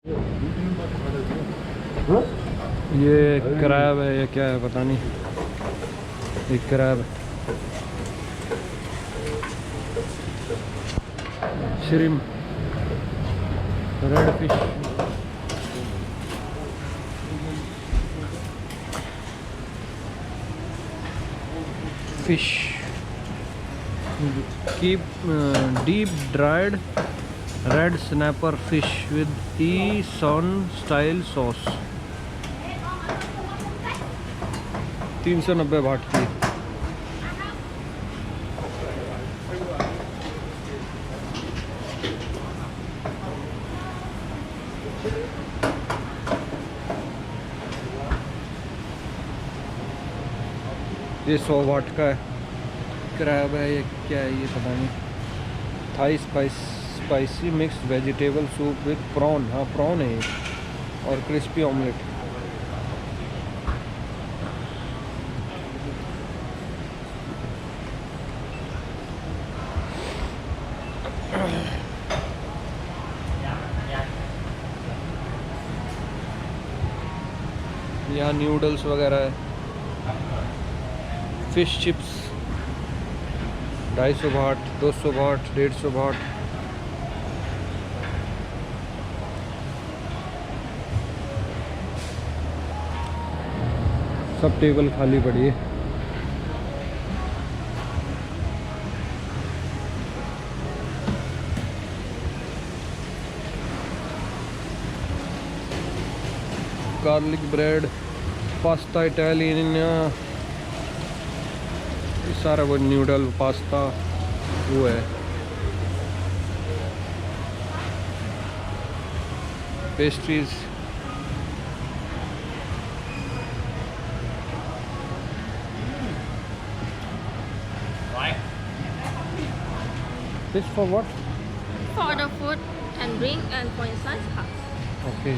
ये क्रैब है या क्या है पता नहीं, एक crab shrimp red fish keep deep dried red snapper fish with Eson style sauce 390 बाट की। ये 100 वाट का है, क्रैब है ये क्या है ये पता नहीं। Thai spicy mix vegetable soup with prawn, हाँ प्रॉन है ये, और क्रिस्पी ऑमलेट। यहाँ न्यूडल्स वगैरह है। फिश चिप्स 250 बाट, 200 बाट, 150 बाट। सब टेबल खाली पड़ी है। गार्लिक ब्रेड, पास्ता इटालियन, सारा वो नूडल पास्ता वो है। Pastries, this for what? For the food and drink and for inside cup. Okay.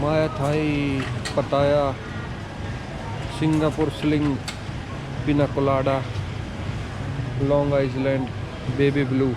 Mai Tai, Pattaya, Singapore Sling, Pina Colada, Long Island, Baby blue.